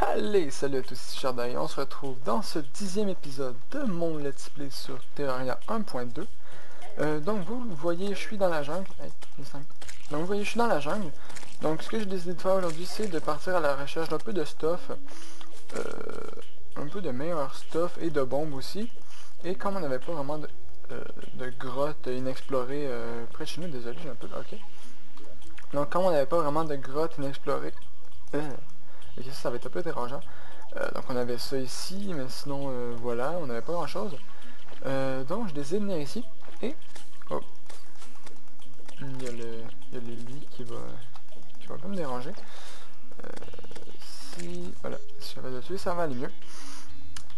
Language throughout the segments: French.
Allez, salut à tous, ici Chardin, on se retrouve dans ce 10e épisode de mon Let's Play sur Terraria 1.2. Donc vous voyez, je suis dans la jungle. Hey, donc vous voyez, je suis dans la jungle. Donc ce que j'ai décidé de faire aujourd'hui, c'est de partir à la recherche d'un peu de stuff. Un peu de meilleur stuff et de bombes aussi. Et comme on n'avait pas vraiment de grottes inexplorées près de chez nous, désolé, j'ai un peu... Ok. Donc comme on n'avait pas vraiment de grottes inexplorées... et ça va être un peu dérangeant. Donc on avait ça ici, mais sinon voilà, on n'avait pas grand chose. Donc je décide de venir ici, et... Oh, il y a le lit qui va un peu me déranger. Si... Voilà, si je vais dessus, ça va aller mieux.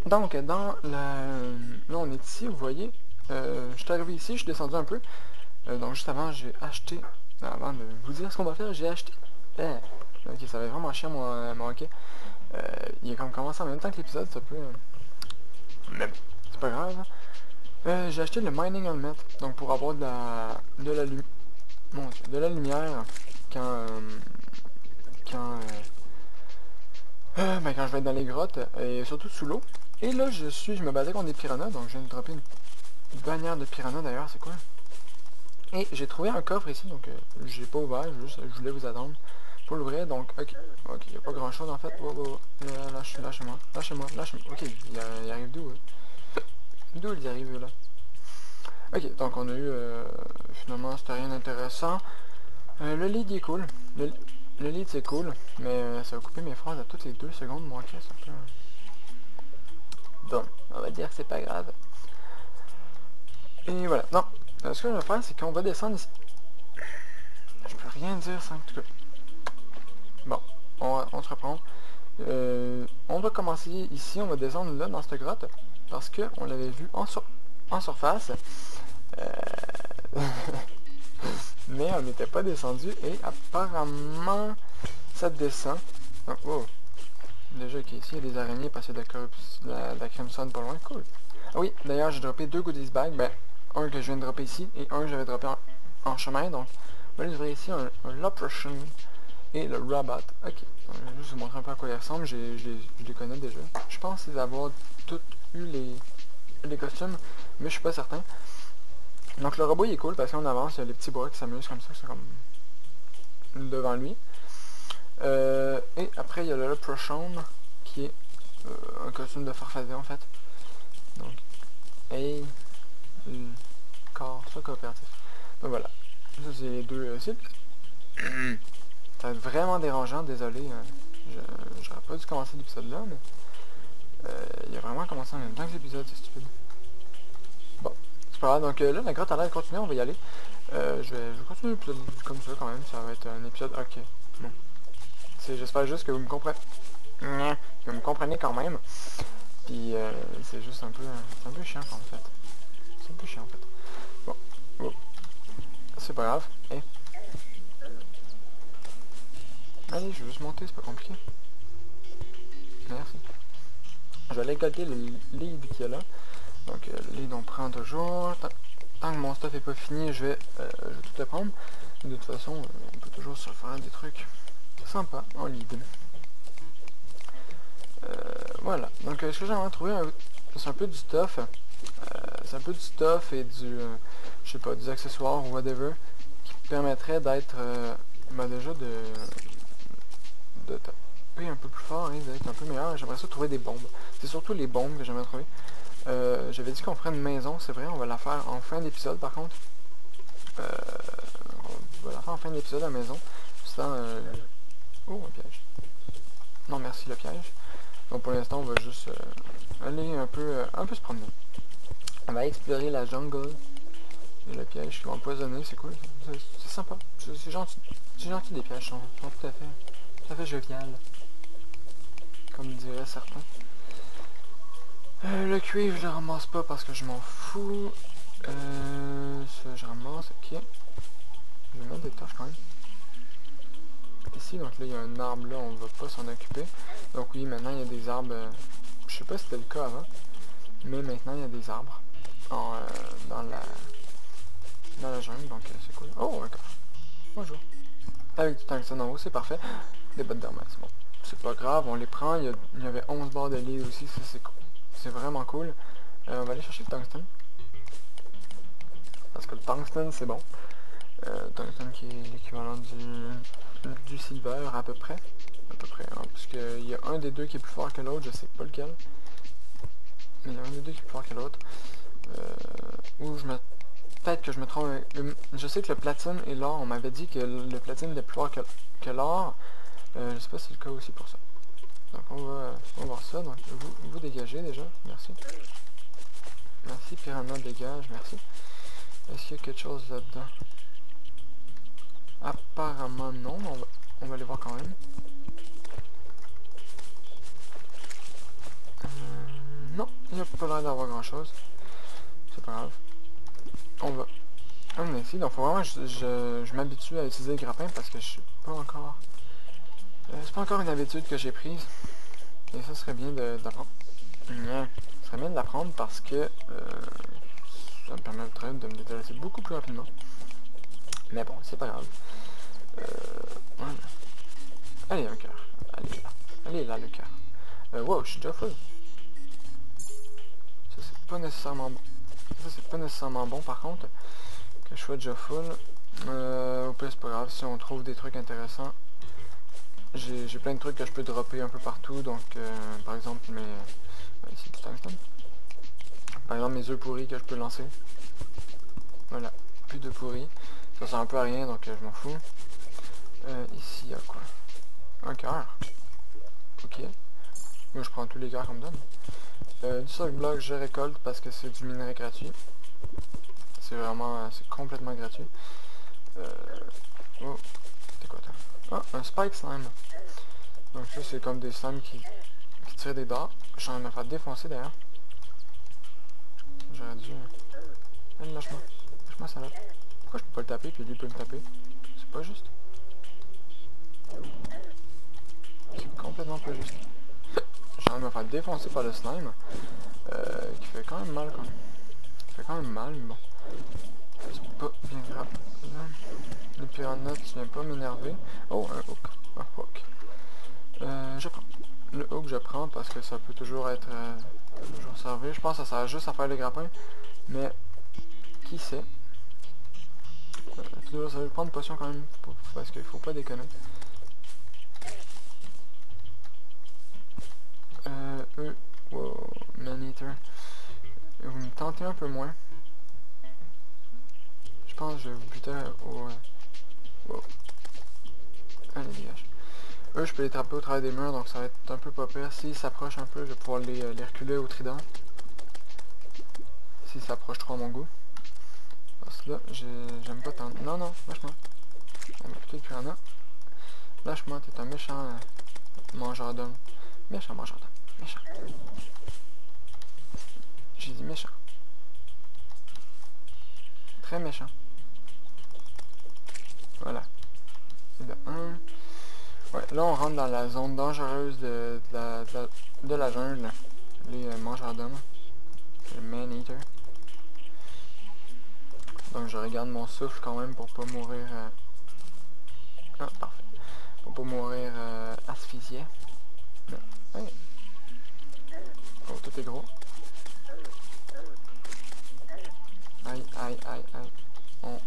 Donc dans la... Là on est ici, vous voyez. Je suis arrivé ici, je suis descendu un peu. Donc juste avant, j'ai acheté... Avant de vous dire ce qu'on va faire, j'ai acheté... Ok, ça va être vraiment chiant mon hockey. Il est comme commencé en même temps que l'épisode, ça peut... Mais c'est pas grave. J'ai acheté le Mining Helmet, donc pour avoir de la lumière quand quand je vais être dans les grottes, et surtout sous l'eau. Et là, je me battais contre des piranhas, donc je viens de dropper une bannière de piranhas d'ailleurs, c'est cool. Et j'ai trouvé un coffre ici, donc j'ai pas ouvert, je voulais vous attendre pour l'ouvrir, donc ok, il n'y a pas grand chose en fait. Lâchez-moi, ok, il arrive d'où? D'où il arrive là? Ok, donc on a eu, finalement c'était rien d'intéressant. Le lead est cool, le lead c'est cool, mais ça va couper mes phrases à toutes les 2 secondes, moi, ok, c'est un peu... Bon, on va dire que c'est pas grave. Et voilà, non, ce que je vais faire c'est qu'on va descendre ici. Je peux rien dire sans que... Bon, on se reprend. On va commencer ici, on va descendre là dans cette grotte, parce que on l'avait vu en surface. Mais on n'était pas descendu et apparemment ça descend. Donc, oh, déjà ici il y a des araignées parce qu'il y a de la crimson pas loin, cool. Ah oui, d'ailleurs j'ai droppé 2 goodies bags, ben un que je viens de dropper ici et un que j'avais droppé en chemin, donc on va livrer ici un L'Oppression et le Robot. Ok, je vais juste vous montrer un peu à quoi ils ressemblent, je les connais déjà. Je pense avoir toutes eu les costumes, mais je suis pas certain. Donc le robot il est cool parce qu'on avance, il y a les petits bras qui s'amusent comme ça, c'est comme devant lui. Et après il y a le Proshon qui est un costume de farfadet en fait. Donc, et corps, soit coopératif. Donc voilà, ça c'est les deux cibles. Ça va être vraiment dérangeant, désolé, j'aurais pas dû commencer l'épisode là, mais il a vraiment commencé en même temps que l'épisode, c'est stupide. Bon, c'est pas grave, donc là la grotte a l'air de continuer, on va y aller. Je vais continuer l'épisode comme ça quand même, ça va être un épisode ok. Bon. J'espère juste que vous me comprenez. Que vous me comprenez quand même. Puis c'est juste un peu chiant en fait. C'est un peu chiant en fait. Bon. Oh. C'est pas grave. Hey. Allez, je vais juste monter, c'est pas compliqué. Merci. Je vais aller calculer le lead qu'il y a là. Donc le lead on prend toujours. Tant que mon stuff est pas fini, je vais tout le prendre. De toute façon, on peut toujours se faire des trucs sympas en lead. Voilà. Donc ce que j'aimerais trouver, c'est un peu du stuff. C'est un peu du stuff et du, je sais pas, des accessoires ou whatever qui permettrait d'être, déjà de taper un peu plus fort et d'être un peu meilleur. J'aimerais ça trouver des bombes. C'est surtout les bombes que j'aimerais trouver. J'avais dit qu'on ferait une maison, c'est vrai, on va la faire en fin d'épisode par contre. On va la faire en fin d'épisode à la maison. Sans, oh, un piège. Non merci le piège. Donc pour l'instant on va juste aller un peu se promener. On va explorer la jungle. Et le piège qui va empoisonner, c'est cool. C'est sympa. C'est gentil. C'est gentil des pièges, sont tout à fait jovial. Comme diraient certains. Le cuivre je le ramasse pas parce que je m'en fous. Ça je ramasse, ok. Je vais mettre des torches quand même. Ici, donc là il y a un arbre là, on va pas s'en occuper. Donc oui, maintenant il y a des arbres, je sais pas si c'était le cas avant, mais maintenant il y a des arbres dans la jungle, donc c'est cool. Oh, un coffre. Bonjour. Avec du tungstène en haut, c'est parfait. Des bottes d'armes, c'est bon. c'est pas grave, on les prend. Il y avait 11 barres de lead aussi, ça c'est vraiment cool. On va aller chercher le tungstène. Parce que le tungstène c'est bon. Tungstène qui est l'équivalent du silver à peu près. Hein, parce qu'il y a un des deux qui est plus fort que l'autre, je sais pas lequel. Mais il y a un des deux qui est plus fort que l'autre. Ou je me... Peut-être que je me trompe. Je sais que le platine et l'or, on m'avait dit que le platine était plus fort que l'or. Je sais pas si c'est le cas aussi pour ça. Donc on va voir ça. Donc vous dégagez déjà. Merci. Merci, Piranha dégage, merci. Est-ce qu'il y a quelque chose là-dedans? Apparemment non, mais on va aller voir quand même. Non, il n'y a pas l'air d'avoir grand chose. C'est pas grave. On va ici, donc faut vraiment que je m'habitue à utiliser le grappin parce que je suis pas encore... c'est pas encore une habitude que j'ai prise. Et ça serait bien d'apprendre. Ça serait bien de l'apprendre parce que ça me permettrait de me déplacer beaucoup plus rapidement. Mais bon, c'est pas grave. Voilà. Allez, un cœur. Allez là. Allez là, le cœur. Wow, je suis déjà full. Ça, c'est pas nécessairement bon. Ça, c'est pas nécessairement bon, par contre, que je sois déjà full. Au pire, c'est pas grave. Si on trouve des trucs intéressants, j'ai plein de trucs que je peux dropper un peu partout. Donc, par exemple, ici, du tungstène. Par exemple, mes œufs pourris que je peux lancer. Voilà, plus de pourris. Ça sert un peu à rien, donc je m'en fous. Ici, il y a quoi? Un cœur. Ok. Moi, je prends tous les cœurs comme ça. Du sock block, je récolte parce que c'est du minerai gratuit. C'est vraiment, c'est complètement gratuit. Oh, c'est quoi ça? Ah, un spike slime. Donc ça, c'est comme des slimes qui tirent des dards. Je suis en train de me faire défoncer d'ailleurs. J'aurais dû... Allez, lâche-moi. Lâche-moi, ça va. Pourquoi je peux pas le taper puis lui peut me taper? C'est pas juste. C'est complètement pas juste. Je suis en train de me faire défoncer par le slime. Qui fait quand même mal quand même. Qui fait quand même mal, mais bon. C'est pas bien grave. Le piranha, tu viens pas m'énerver. Oh, un hook. Un hook. Je prends. Le hook, je prends parce que ça peut toujours être... toujours servir. Je pense que ça sert juste à faire les grappins. Mais, qui sait? Toujours, ça veut prendre une potion quand même. Parce qu'il faut pas déconner. Wow, man-eater. Vous me tentez un peu moins. Je pense que je vais vous buter au... Wow. Allez, dégage. Eux, je peux les trapper au travers des murs, donc ça va être un peu pas pire. S'ils s'approchent un peu, je vais pouvoir les reculer au trident. S'ils s'approchent trop à mon goût. Parce que là, j'aime pas tant... Non, non, lâche-moi. On va plutôt le piranha. Lâche-moi, t'es un méchant mangeur d'hommes. Méchant mangeur d'hommes. Méchant. J'ai dit méchant. Très méchant. Voilà. C'est de 1. Ouais, là on rentre dans la zone dangereuse de la jungle. Les mangeurs d'hommes. Le man-eater. Donc je regarde mon souffle quand même pour pas mourir... Ah, parfait. Pour pas mourir asphyxié. Ouais. Oh, tout est gros. Aïe, aïe, aïe, aïe. On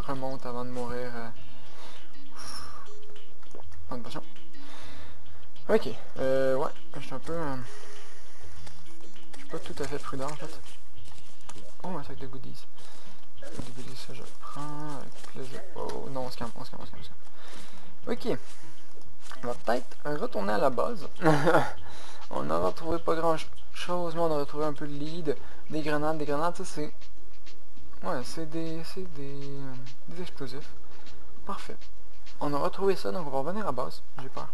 remonte avant de mourir. Bonne potion. Ok, ouais, je suis un peu... je suis pas tout à fait prudent en fait. Oh, un sac de goodies. Des goodies, ça je prends avec plaisir. Oh non, on se calme, on se calme, on se calme, on se calme. Ok. On va peut-être retourner à la base. On n'a retrouvé pas grand chose, mais on a retrouvé un peu de lead. Des grenades. Des grenades, ça c'est... Ouais, c'est des explosifs. Parfait. On a retrouvé ça, donc on va revenir à la base. J'ai peur.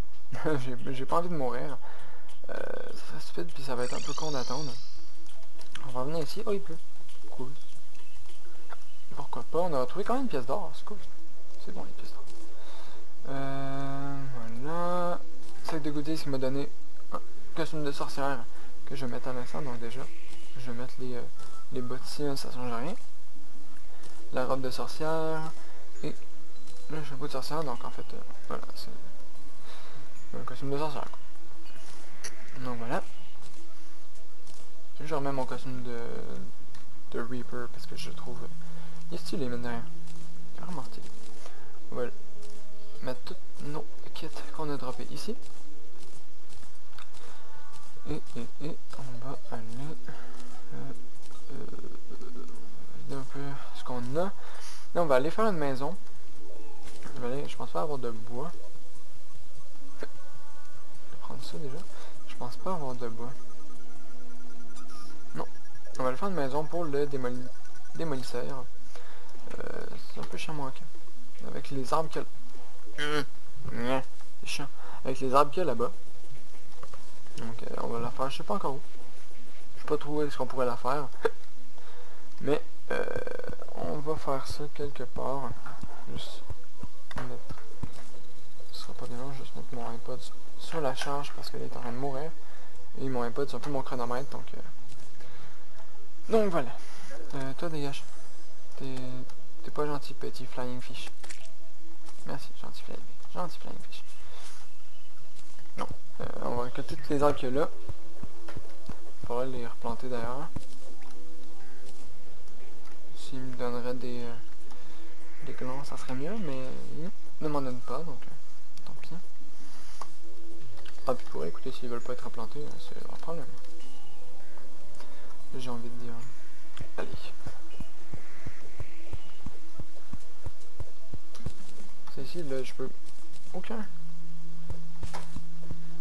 J'ai pas envie de mourir. Ça serait stupide, puis ça va être un peu con d'attendre. On va revenir ici. Oh, il pleut. Cool. Pourquoi pas? On a retrouvé quand même une pièce d'or. C'est cool. C'est bon, les pièces d'or. Voilà. Sac de goodies qui m'a donné un costume de sorcière que je vais mettre à l'instant. Donc déjà, je vais mettre les bottines, ça change rien. La robe de sorcière et le chapeau de sorcière. Donc en fait, voilà. Un costume de sorcière, quoi. Donc voilà. Je remets mon costume de Reaper parce que je le trouve... il est stylé, mine de rien. Vraiment stylé. On va mettre toutes nos kits qu'on a droppés ici. Et on va aller... un peu ce qu'on a. Là, on va aller faire une maison. Je pense pas avoir de bois. Je vais prendre ça déjà. Je pense pas avoir de bois. Non. On va aller faire une maison pour le démolisseur. C'est un peu chamois. Avec les arbres qu'il y a... c'est chiant. Avec les arbres qu'il y a là-bas. Donc on va la faire, je sais pas encore où. Je sais pas trop où est-ce qu'on pourrait la faire. Mais on va faire ça quelque part. Juste mettre... ce sera pas bien long, juste mettre mon iPod sur la charge parce qu'il est en train de mourir. Et mon iPod c'est un peu mon chronomètre, donc voilà. Toi dégage. T'es pas gentil petit flying fish. Merci, gentil flying fish. Non. On va récolter toutes les arbres qu'il y a là. Il faudra les replanter d'ailleurs. S'il me donnerait des glands, ça serait mieux, mais il ne m'en donne pas, donc tant pis. Ah, puis pour écouter, s'ils veulent pas être replantés, c'est leur problème. J'ai envie de dire. Allez. C'est ici, là, je peux... aucun.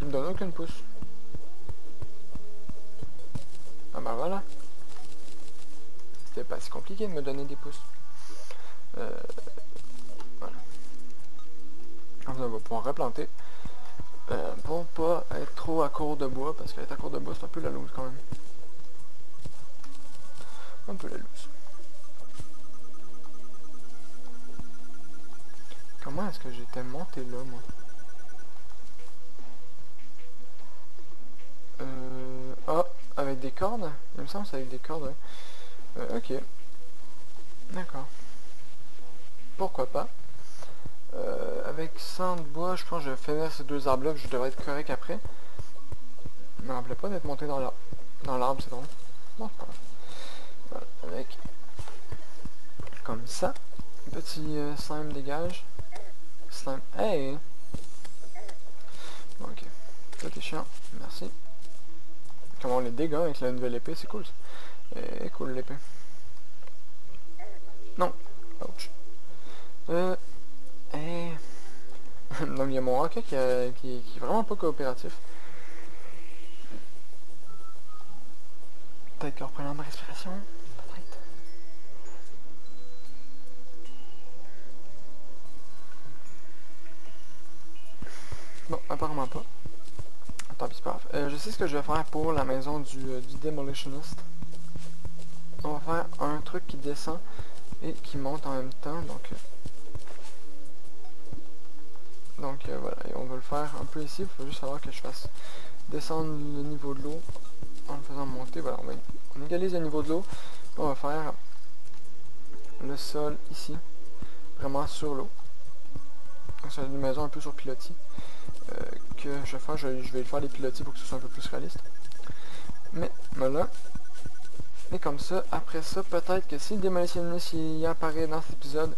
Il me donne aucune pouce. Ah bah voilà. C'était pas si compliqué de me donner des pouces. Voilà. Comme ça, on va pouvoir replanter. Pour pas être trop à court de bois, parce qu'être à court de bois, c'est un peu la loose quand même. Un peu la loose. Comment est-ce que j'étais monté là, moi? Ah, avec des cordes? Il me semble que c'est avec des cordes, ouais. Ok. D'accord. Pourquoi pas. Avec 100 de bois, je pense que je vais finir ces deux arbres-là, je devrais être correct après. Je me rappelais pas d'être monté dans l'arbre, c'est drôle. Bon, c'est pas grave. Voilà, avec... comme ça. Petit slime dégage. Slime. Hey! Bon, ok. Ça t'es chiant. Merci. Comment on les dégâts avec la nouvelle épée, c'est cool ça. Cool l'épée. Non. Ouch. Donc il y a mon hockey qui est vraiment pas coopératif. Peut-être qu'en reprenant ma respiration. Peut-être. Bon, apparemment pas. Tant pis, c'est pas grave. Je sais ce que je vais faire pour la maison du Demolitionist. On va faire un truc qui descend et qui monte en même temps, donc voilà, et on va le faire un peu ici. Il faut juste savoir que je fasse descendre le niveau de l'eau en le faisant monter. Voilà, on égalise le niveau de l'eau. On va faire le sol ici, vraiment sur l'eau. C'est une maison un peu sur pilotis que je vais faire. Je vais faire les pilotis pour que ce soit un peu plus réaliste. Mais voilà. Et comme ça, après ça, peut-être que si le démolitionniste y apparaît dans cet épisode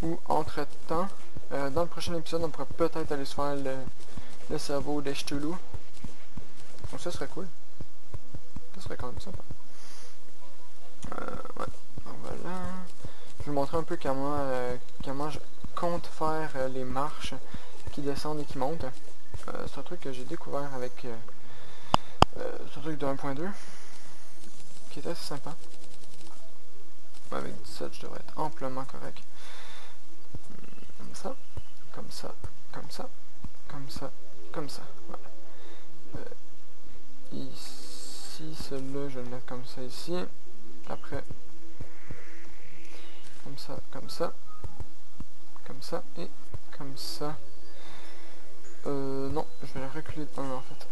ou entre temps, dans le prochain épisode, on pourrait peut-être aller se faire le cerveau des Cthulhu. Donc ça serait cool. Ça serait quand même sympa. Ouais. Donc voilà. Je vais vous montrer un peu comment je compte faire les marches qui descendent et qui montent. C'est un truc que j'ai découvert avec ce truc de 1.2 qui est assez sympa. Avec 17, je devrais être amplement correct. Comme ça, comme ça, comme ça, comme ça, comme ça. Voilà. Ici, celui-là, je vais le mettre comme ça ici. Après, comme ça, comme ça, comme ça et comme ça. Non, je vais reculer de 1 en fait.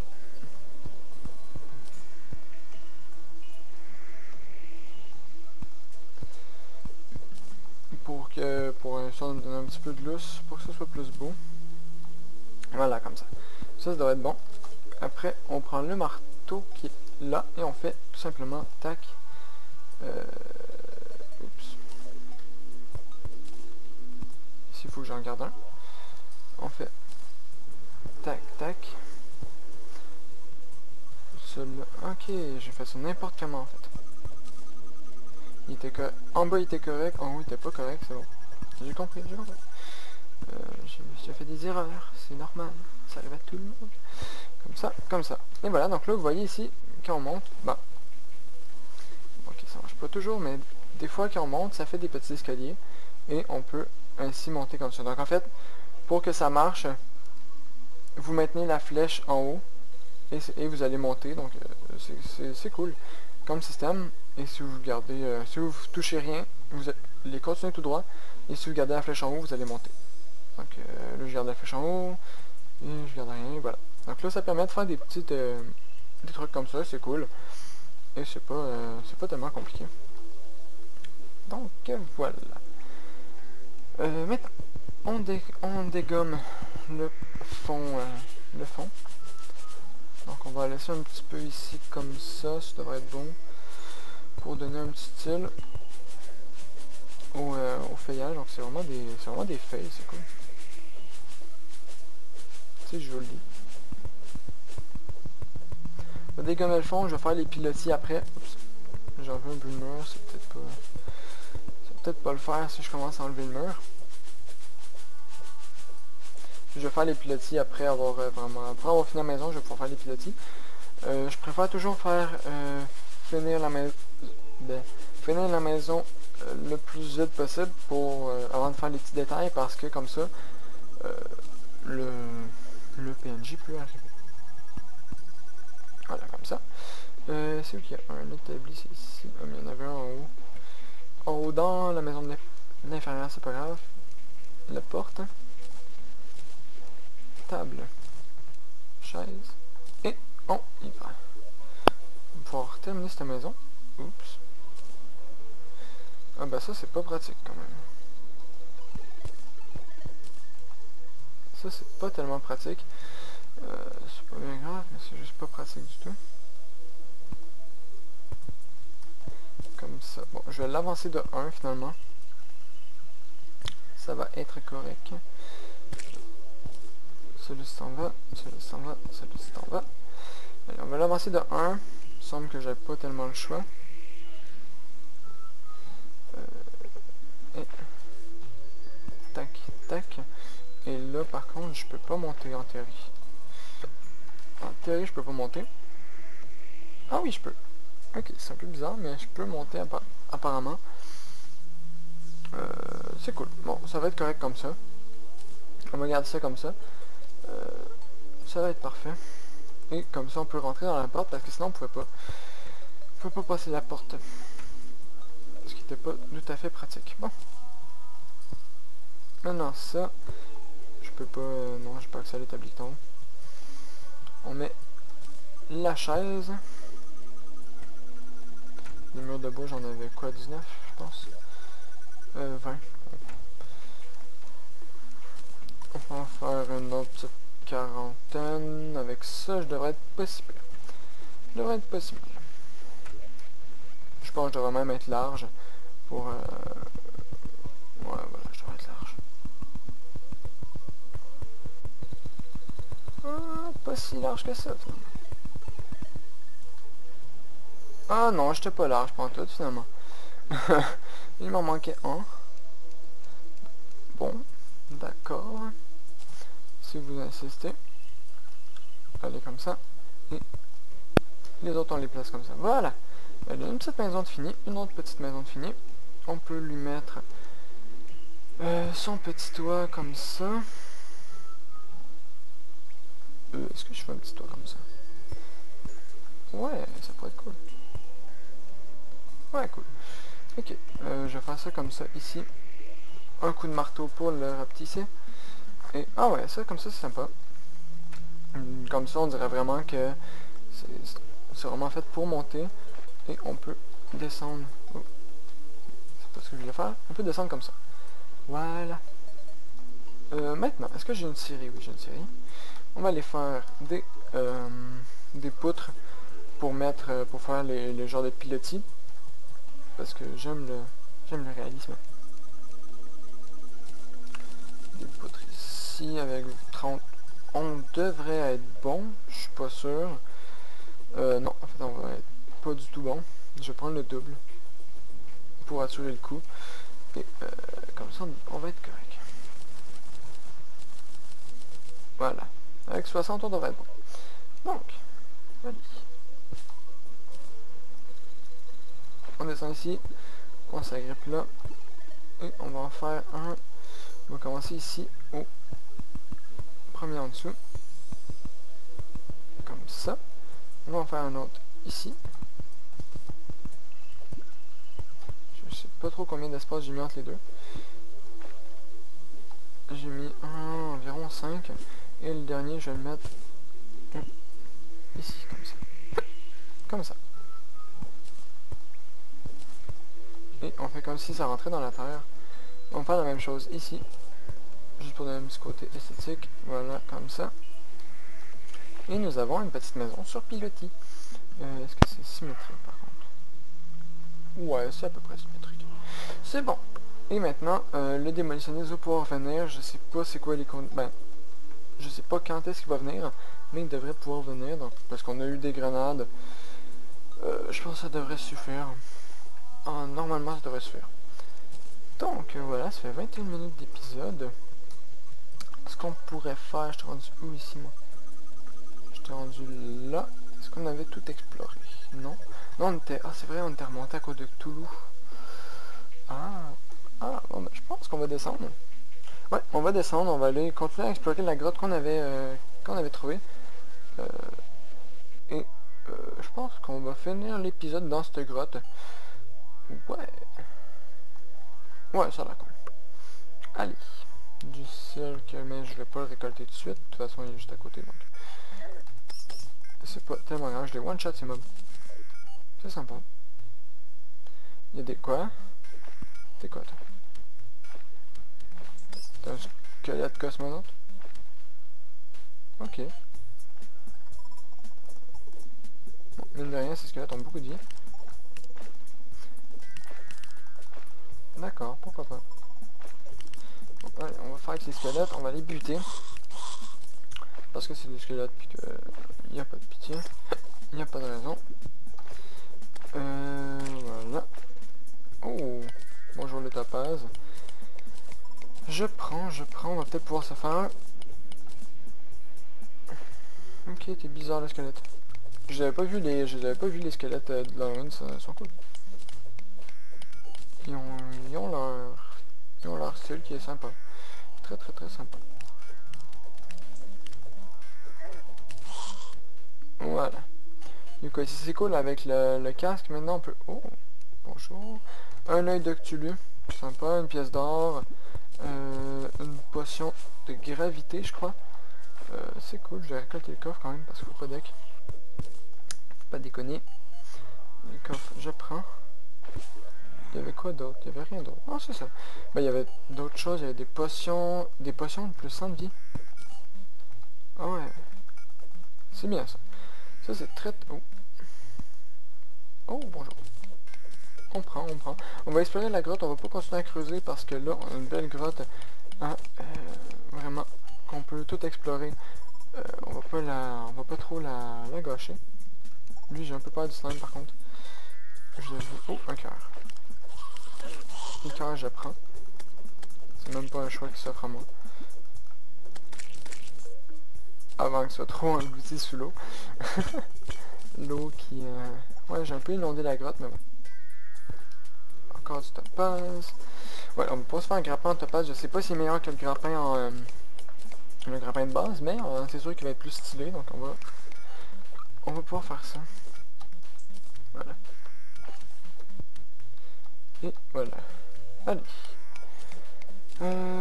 Pour ça, on donne un petit peu de lousse, pour que ça soit plus beau. Voilà, comme ça. Ça devrait être bon. Après, on prend le marteau qui est là et on fait tout simplement tac. Oups. Ici, il faut que j'en garde un. On fait tac, tac. Celui-là. Ok, j'ai fait ça n'importe comment en fait. Il était correct. En bas, il était correct. En haut, il était pas correct. C'est bon. J'ai compris, j'ai compris. J'ai fait des erreurs. C'est normal. Ça arrive à tout le monde. Comme ça, comme ça. Et voilà, donc là, vous voyez ici, quand on monte, bah, ok, ça marche pas toujours, mais des fois, quand on monte, ça fait des petits escaliers, et on peut ainsi monter comme ça. Donc en fait, pour que ça marche, vous maintenez la flèche en haut, et vous allez monter, donc c'est cool comme système. Et si vous gardez, si vous touchez rien, vous allez continuer tout droit, et si vous gardez la flèche en haut, vous allez monter. Donc là, je garde la flèche en haut, et je garde rien, voilà. Donc là, ça permet de faire des petites des trucs comme ça, c'est cool. Et c'est pas tellement compliqué. Donc voilà. Maintenant, on dégomme le fond. Donc on va laisser un petit peu ici comme ça devrait être bon. Pour donner un petit style au feuillage. Donc c'est vraiment des feuilles, c'est cool. C'est joli. Je vais dégommer le fond, je vais faire les pilotis après. Oups. J'en veux un peu le mur, c'est peut-être pas le faire si je commence à enlever le mur. Je vais faire les pilotis après avoir vraiment... Après avoir fini la maison, je vais pouvoir faire les pilotis. Je préfère toujours faire finir la maison le plus vite possible pour avant de faire les petits détails, parce que comme ça le PNJ peut arriver. Voilà, comme ça. C'est où qu'il y a un établi, c'est ici. Ah, mais il y en avait un en haut. En haut dans la maison de l'inférieur, c'est pas grave. La porte. Table. Chaise. Et on y va. On va pouvoir terminer cette maison. Oups. Ah bah ça c'est pas pratique quand même. Ça c'est pas tellement pratique. C'est pas bien grave, mais c'est juste pas pratique du tout. Comme ça. Bon, je vais l'avancer de 1 finalement. Ça va être correct. Celui-ci s'en va, celui-ci s'en va, celui-ci s'en va. Allez, on va l'avancer de 1. Il me semble que j'ai pas tellement le choix. Et tac, tac. Et là, par contre, je peux pas monter en théorie. En théorie, je peux pas monter. Ah oui, je peux. Ok, c'est un peu bizarre, mais je peux monter apparemment. C'est cool. Bon, ça va être correct comme ça. On va garder ça comme ça. Ça va être parfait. Et comme ça, on peut rentrer dans la porte, parce que sinon, on pouvait pas passer la porte. Ce qui n'était pas tout à fait pratique. Bon. Maintenant, ça, je peux pas... non, j'ai pas accès à l'établi en haut. On met la chaise. Les murs de bois, j'en avais quoi, 19, je pense. 20. On va faire une autre petite quarantaine. Avec ça, je devrais être pas si pire. Je devrais être pas si mal. Je pense que je devrais même être large pour... ouais, voilà, je devrais être large. Ah, pas si large que ça, finalement. Ah non, j'étais pas large, pas en tout, finalement. Il m'en manquait un. Bon, d'accord. Si vous insistez. Allez comme ça. Et les autres, on les place comme ça. Voilà. Il y a une petite maison de fini. Une autre petite maison de fini. On peut lui mettre son petit toit comme ça. Est-ce que je fais un petit toit comme ça? Ouais, ça pourrait être cool. Ouais, cool. Ok, je vais faire ça comme ça ici. Un coup de marteau pour le rapetisser. Et, ah ouais, ça comme ça c'est sympa. Comme ça on dirait vraiment que c'est vraiment fait pour monter. Et on peut descendre. Oh. C'est pas ce que je voulais faire. On peut descendre comme ça. Voilà. Maintenant, est-ce que j'ai une série? Oui, j'ai une série. On va aller faire des poutres pour mettre, pour faire les genres de pilotis. Parce que j'aime le réalisme. Des poutres ici avec 30. On devrait être bon, je suis pas sûr. Non, en fait on va être pas du tout bon. Je vais prendre le double pour assurer le coup. Et comme ça on va être correct. Voilà. Avec 60 on devrait être bon. Donc, allez. On descend ici. On s'agrippe là. Et on va en faire un. On va commencer ici au premier en dessous. Comme ça. On va en faire un autre ici. Je sais pas trop combien d'espace j'ai mis entre les deux. J'ai mis environ 5. Et le dernier, je vais le mettre ici, comme ça. Comme ça. Et on fait comme si ça rentrait dans la terre. On fait la même chose ici. Juste pour donner un petit côté esthétique. Voilà, comme ça. Et nous avons une petite maison sur pilotis. Est-ce que c'est symétrique par contre? Ouais, c'est à peu près symétrique. C'est bon. Et maintenant, le démolitionniste va pouvoir venir. Je sais pas c'est quoi les conditions. Ben, je sais pas quand est-ce qu'il va venir, mais il devrait pouvoir venir. Donc, parce qu'on a eu des grenades. Je pense que ça devrait suffire. Normalement, ça devrait suffire. Donc, voilà, ça fait 21 minutes d'épisode. Ce qu'on pourrait faire, je t'ai rendu où ici, moi? Je t'ai rendu là. Est-ce qu'on avait tout exploré? Non. Non, on était... Ah, c'est vrai, on était remonté à côté de Toulouse. Bon, ben, je pense qu'on va descendre. Ouais, on va descendre, on va aller continuer à explorer la grotte qu'on avait trouvée. Je pense qu'on va finir l'épisode dans cette grotte. Ouais. Ouais, ça a l'air cool. Allez. Du cirque, mais je vais pas le récolter tout de suite. De toute façon, il est juste à côté, donc. C'est pas tellement grave, je les one-shot ces mobs. C'est sympa. Il y a des quoi? T'es quoi, toi? T'as un squelette cosmonaute? Ok. Bon, mine de rien, ces squelettes ont beaucoup de vie. D'accord, pourquoi pas. Bon, allez, on va faire avec les squelettes, on va les buter. Parce que c'est des squelettes, puis que il n'y a pas de pitié. Il n'y a pas de raison. Voilà. Oh, bonjour le topaz. Je prends, on va peut-être pouvoir se faire un. Ok, t'es bizarre le squelette. Je n'avais pas vu les squelettes de l'Halloween, ils sont cool. Ils ont leur style qui est sympa. Très très très sympa. Voilà. Du coup ici c'est cool avec le casque, maintenant on peut... Oh, bonjour. Un œil de Cthulhu, sympa, une pièce d'or, une potion de gravité je crois. C'est cool, je vais récolter le coffre quand même parce qu'il faut pas deck. Faut pas déconner. Le coffre, je prends. Il y avait quoi d'autre? Il y avait rien d'autre. Ah, c'est ça. Ben, il y avait d'autres choses, il y avait des potions de plus 100 de vie. Ah ouais. C'est bien ça. Ça c'est très... Oh. Oh, bonjour. On prend. On va explorer la grotte, on va pas continuer à creuser parce que là, on a une belle grotte. Hein, vraiment, qu'on peut tout explorer. On va pas trop la gâcher. Lui, j'ai un peu peur du slime par contre. Oh, un cœur. Le cœur, je prends. C'est même pas un choix qui s'offre à moi. Avant que ce soit trop englouti sous l'eau. L'eau qui... Ouais, j'ai un peu inondé la grotte, mais bon. Encore du topaz. Ouais, on va pas se faire un grappin en topaz. Je sais pas si c'est meilleur que le grappin en... le grappin de base, mais c'est sûr qu'il va être plus stylé, donc on va pouvoir faire ça. Voilà. Et voilà. Allez.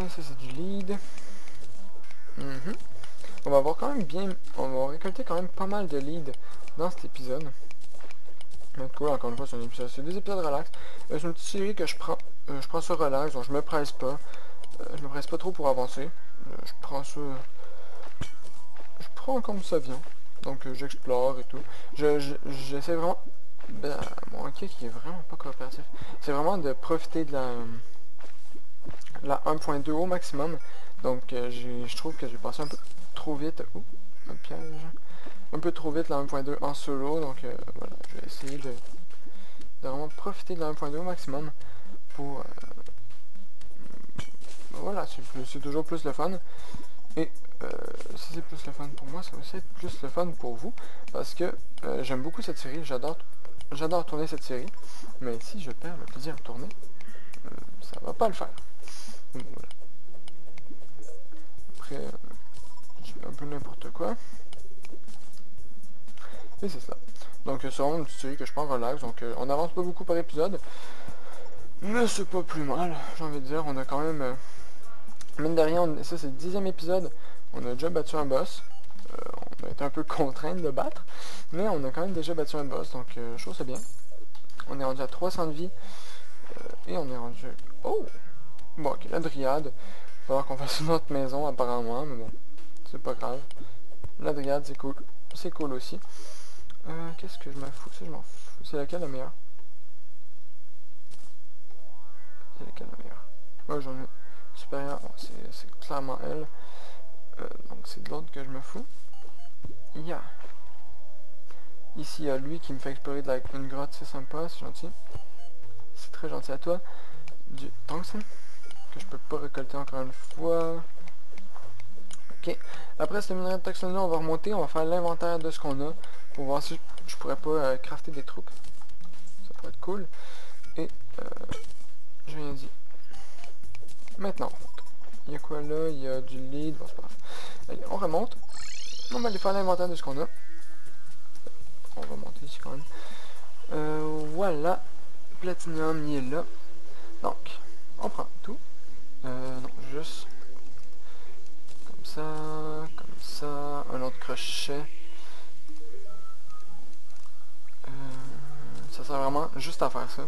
Ça c'est du lead. On va avoir quand même on va récolter quand même pas mal de lead dans cet épisode. Cool, encore une fois c'est des épisodes relax. C'est une petite série que je prends ça relax, donc je me presse pas. Je me presse pas trop pour avancer. Je prends ça je prends comme ça vient. Donc j'explore et tout. J'essaie vraiment... Ben, mon hockey qui est vraiment pas coopératif. C'est vraiment de profiter de la 1.2 au maximum. Donc je trouve que j'ai passé un peu trop vite. Ouh, un piège. Un peu trop vite la 1.2 en solo. Donc voilà, je vais essayer de vraiment profiter de la 1.2 au maximum. Pour... voilà, c'est toujours plus le fun. Et si c'est plus le fun pour moi, ça va aussi être plus le fun pour vous. Parce que j'aime beaucoup cette série, j'adore tourner cette série. Mais si je perds le plaisir de tourner, ça va pas le faire. Donc, voilà. Après, je fais un peu n'importe quoi. Et c'est ça. Donc c'est vraiment une petite série que je prends relax. Donc on avance pas beaucoup par épisode. Mais c'est pas plus mal, j'ai envie de dire. On a quand même... mine de rien, ça c'est le 10e épisode. On a déjà battu un boss. On a été un peu contraint de le battre. Mais on a quand même déjà battu un boss. Donc je trouve ça bien. On est rendu à 300 de vie. Et on est rendu... Oh! Bon, ok, la dryade. Il va falloir qu'on fasse une autre maison apparemment. Mais bon, c'est pas grave. La dryade, c'est cool. C'est cool aussi. Qu'est-ce que je m'en fous? Ça, je m'en fous. C'est laquelle la meilleure? C'est laquelle la meilleure? Moi, j'en ai... supérieur, bon, c'est clairement elle. Donc c'est de l'autre que je me fous. Yeah. Ici il y a lui qui me fait explorer une grotte, c'est sympa, c'est gentil. C'est très gentil à toi. Du tungsten que je peux pas récolter encore une fois. Ok. Après ce minerai de tungsten là, on va remonter, on va faire l'inventaire de ce qu'on a pour voir si je pourrais pas crafter des troupes. Ça pourrait être cool. Et je viens dit. Maintenant on remonte. Il y a quoi là? Il y a du lead. Bon, c'est pas grave. Allez, on remonte. On va aller faire l'inventaire de ce qu'on a. On va monter ici quand même. Voilà. Platinum, il est là. Donc, on prend tout. Non, juste comme ça, comme ça. Un autre crochet. Ça sert vraiment juste à faire ça.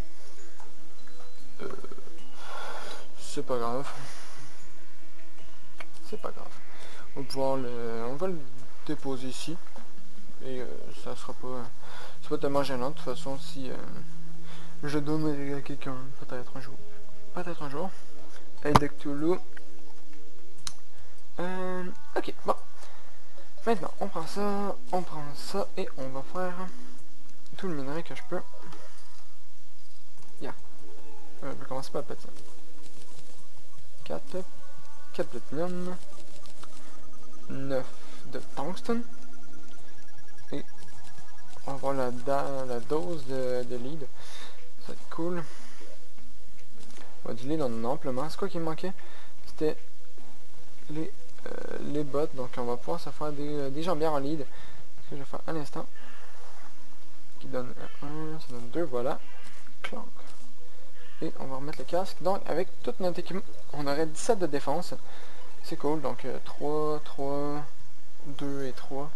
C'est pas grave. C'est pas grave. On va le déposer ici. Et ça sera pas... c'est pas tellement gênant. De toute façon, si je donnerai à quelqu'un, peut-être un jour. Peut-être un jour. Aide de Cthulhu. Ok, bon. Maintenant, on prend ça, et on va faire tout le minerai que je peux. Yeah. Je vais commencer par le platinum. 4 platinum. 9 de tungsten. Et on va voir la dose de lead. Ça va être cool. Ouais, du lead on en a amplement. C'est quoi qui me manquait? C'était les bottes. Donc on va pouvoir se faire des jambières en lead. Ce que je vais faire à l'instant. Qui donne 1, ça donne 2, voilà. Clank. Et on va remettre le casque. Donc avec toute notre équipement, on aurait 17 de défense. C'est cool. Donc 3, 2 et 3.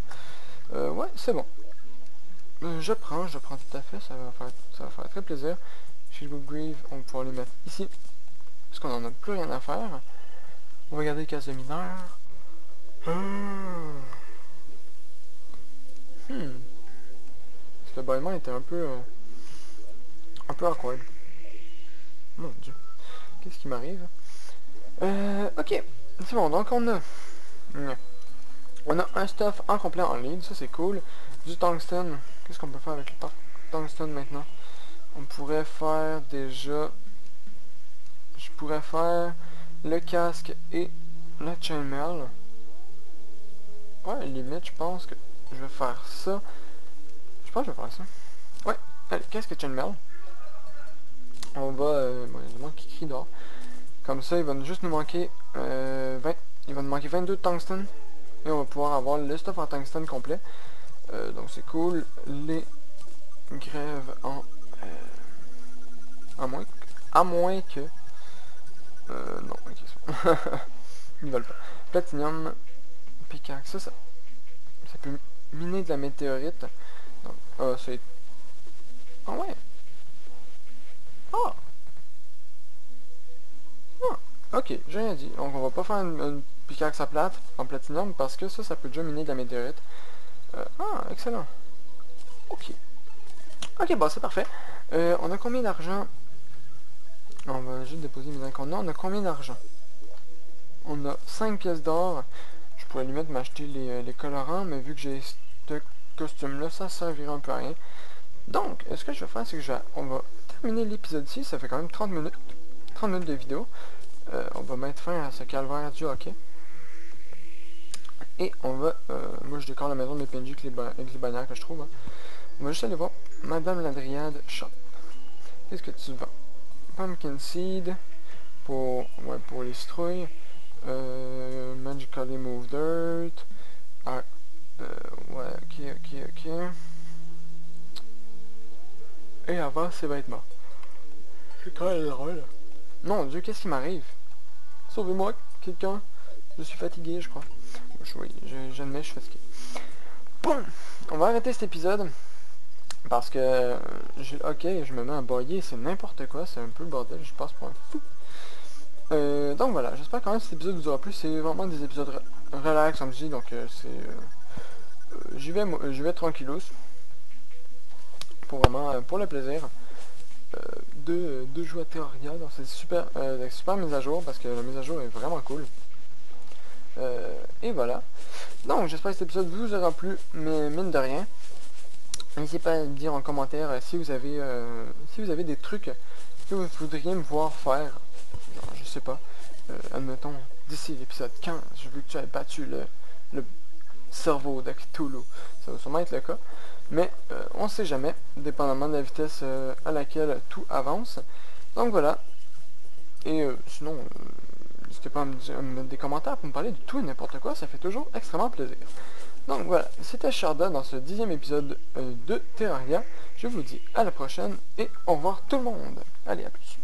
Ouais, c'est bon. Je prends tout à fait. Ça va faire très plaisir. Shieldwood Grieve, on va pouvoir les mettre ici. Parce qu'on n'en a plus rien à faire. On va garder les cases de mineurs. Ce bâillement était un peu awkward. Mon dieu. Qu'est-ce qui m'arrive? Ok. C'est bon, donc on a un stuff en complet en lead, ça c'est cool. Du tungsten. Qu'est-ce qu'on peut faire avec le tungsten maintenant? On pourrait faire déjà... je pourrais faire le casque et le chainmail. Ouais, limite, je pense que je vais faire ça. Je pense que je vais faire ça. Ouais, allez, casque et chainmail. On va... bon, il y a des gens qui crient dehors. Comme ça, il va juste nous manquer 20. Il va nous manquer 22 de tungsten. Et on va pouvoir avoir le stuff en tungsten complet. Donc c'est cool. Les grèves en... à moins que... non, ok, c'est bon. Ils veulent pas. Platinum, pickaxe, ça peut miner de la météorite. Donc, c'est... ah ouais. Ah. Ok, j'ai rien dit. Donc on va pas faire une pickaxe à plate en platinium parce que ça peut déjà miner de la météorite. Excellent. Ok. Ok, bon, c'est parfait. On a combien d'argent? On va juste déposer mes qu'on a. On a combien d'argent? On a 5 pièces d'or. Je pourrais limite m'acheter les colorants, mais vu que j'ai ce costume-là, ça servira un peu à rien. Donc, ce que je vais faire, c'est que on va terminer l'épisode ici. Ça fait quand même 30 minutes. 30 minutes de vidéo. On va mettre fin à ce calvaire du hockey. Et on va... moi, je décore la maison de mes PNJ avec les bannières que je trouve. Hein. On va juste aller voir Madame Ladriade Shop. Qu'est-ce que tu vends? Pumpkin Seed pour les citrouilles. Magically Move Dirt. Ok. Et avant ses vêtements. C'est quand même drôle. Non, Dieu, qu'est-ce qui m'arrive? Sauvez-moi, quelqu'un. Je suis fatigué, je crois. Oui, j'admets, je suis fatigué. Bon, on va arrêter cet épisode. Parce que, ok, je me mets à bailler, c'est n'importe quoi, c'est un peu le bordel, je passe pour un fou. Donc voilà, j'espère quand même que cet épisode vous aura plu, c'est vraiment des épisodes relax, comme je dis, donc j'y vais tranquillos. Pour vraiment, pour le plaisir. De jouer à Terraria, donc c'est super mise à jour, parce que la mise à jour est vraiment cool. Et voilà. Donc j'espère que cet épisode vous aura plu, mais mine de rien. N'hésitez pas à me dire en commentaire si vous avez des trucs que vous voudriez me voir faire. Genre, je sais pas. Admettons, d'ici l'épisode 15, je veux que tu aies battu le cerveau de Cthulhu. Ça va sûrement être le cas. Mais on sait jamais, dépendamment de la vitesse à laquelle tout avance. Donc voilà. Et sinon, n'hésitez pas à me mettre des commentaires pour me parler de tout et n'importe quoi. Ça fait toujours extrêmement plaisir. Donc voilà, c'était Sharda dans ce 10e épisode de Terraria. Je vous dis à la prochaine et au revoir tout le monde. Allez, à plus.